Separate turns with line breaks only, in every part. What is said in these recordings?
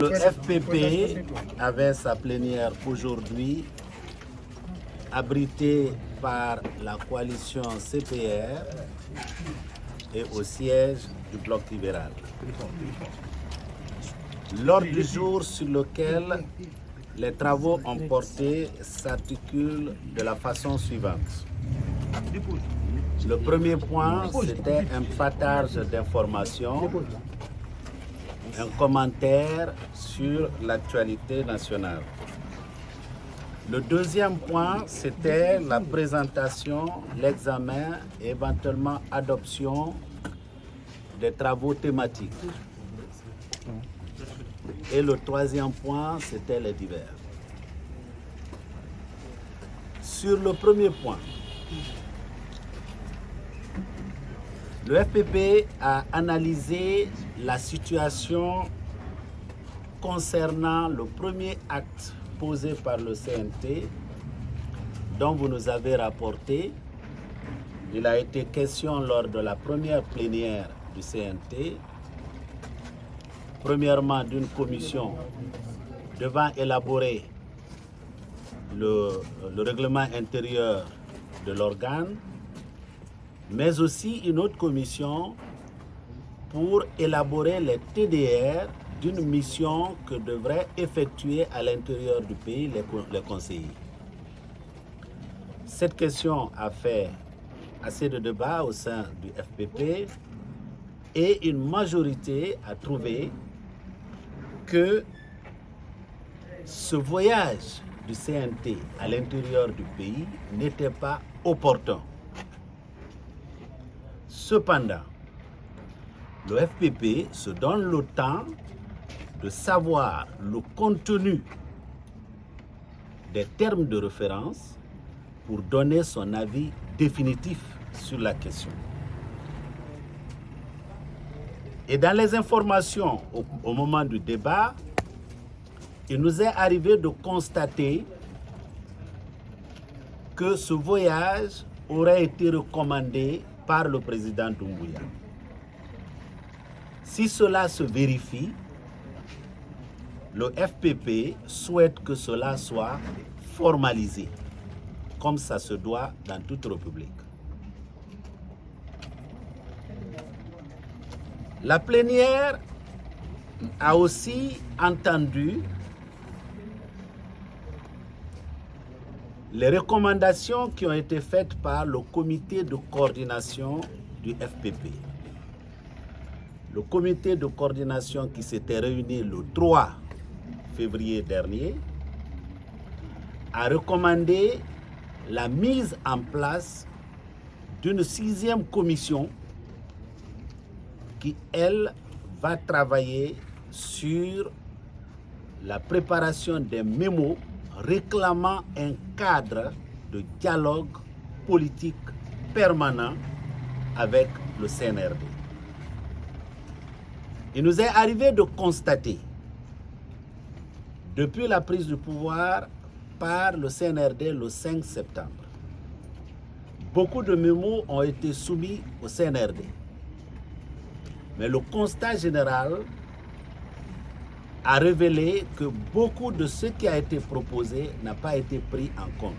Le FPP avait sa plénière aujourd'hui, abritée par la coalition CPR et au siège du Bloc libéral. L'ordre du jour sur lequel les travaux ont porté s'articule de la façon suivante. Le premier point, c'était un partage d'informations, un commentaire sur l'actualité nationale. Le deuxième point, c'était la présentation, l'examen et éventuellement adoption des travaux thématiques. Et le troisième point, c'était les divers. Sur le premier point, le FPP a analysé la situation concernant le premier acte posé par le CNT dont vous nous avez rapporté. Il a été question lors de la première plénière du CNT, premièrement d'une commission devant élaborer le règlement intérieur de l'organe, mais aussi une autre commission pour élaborer les TDR d'une mission que devraient effectuer à l'intérieur du pays les conseillers. Cette question a fait assez de débats au sein du FPP et une majorité a trouvé que ce voyage du CNT à l'intérieur du pays n'était pas opportun. Cependant, le FPP se donne le temps de savoir le contenu des termes de référence pour donner son avis définitif sur la question. Et dans les informations au moment du débat, il nous est arrivé de constater que ce voyage aurait été recommandé par le président Doumbouya. Si cela se vérifie, le FPP souhaite que cela soit formalisé, comme ça se doit dans toute république. La plénière a aussi entendu les recommandations qui ont été faites par le comité de coordination du FPP. Le comité de coordination qui s'était réuni le 3 février dernier a recommandé la mise en place d'une 6e commission qui, elle, va travailler sur la préparation des mémos réclamant un cadre de dialogue politique permanent avec le CNRD. Il nous est arrivé de constater, depuis la prise du pouvoir par le CNRD le 5 septembre, beaucoup de mémos ont été soumis au CNRD. Mais le constat général a révélé que beaucoup de ce qui a été proposé n'a pas été pris en compte.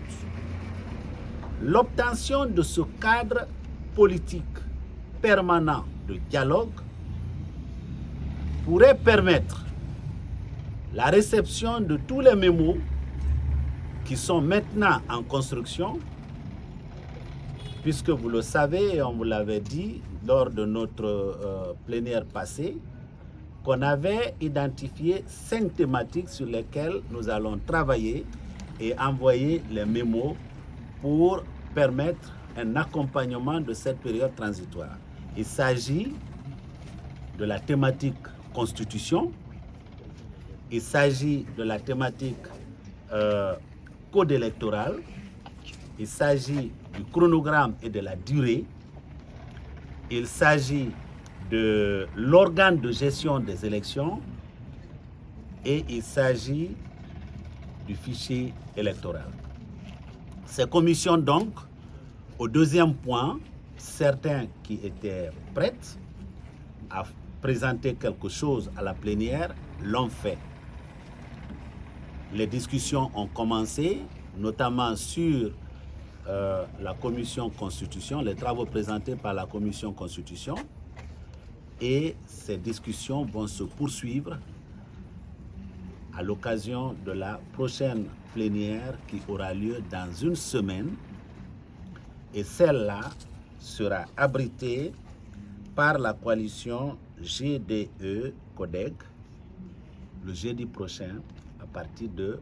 L'obtention de ce cadre politique permanent de dialogue pourrait permettre la réception de tous les mémos qui sont maintenant en construction, puisque vous le savez, et on vous l'avait dit lors de notre plénière passée, qu'on avait identifié 5 thématiques sur lesquelles nous allons travailler et envoyer les mémos pour permettre un accompagnement de cette période transitoire. Il s'agit de la thématique constitution, il s'agit de la thématique code électoral, il s'agit du chronogramme et de la durée, il s'agit de l'organe de gestion des élections et il s'agit du fichier électoral. Ces commissions donc, au deuxième point, certains qui étaient prêts à présenter quelque chose à la plénière l'ont fait. Les discussions ont commencé, notamment sur la commission constitution, les travaux présentés par la commission constitution. Et ces discussions vont se poursuivre à l'occasion de la prochaine plénière qui aura lieu dans une semaine. Et celle-là sera abritée par la coalition GDE-CODEG le jeudi prochain à partir de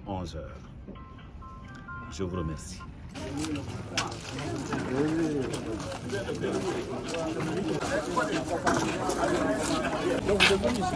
11h. Je vous remercie. Donc vous êtes venu ici.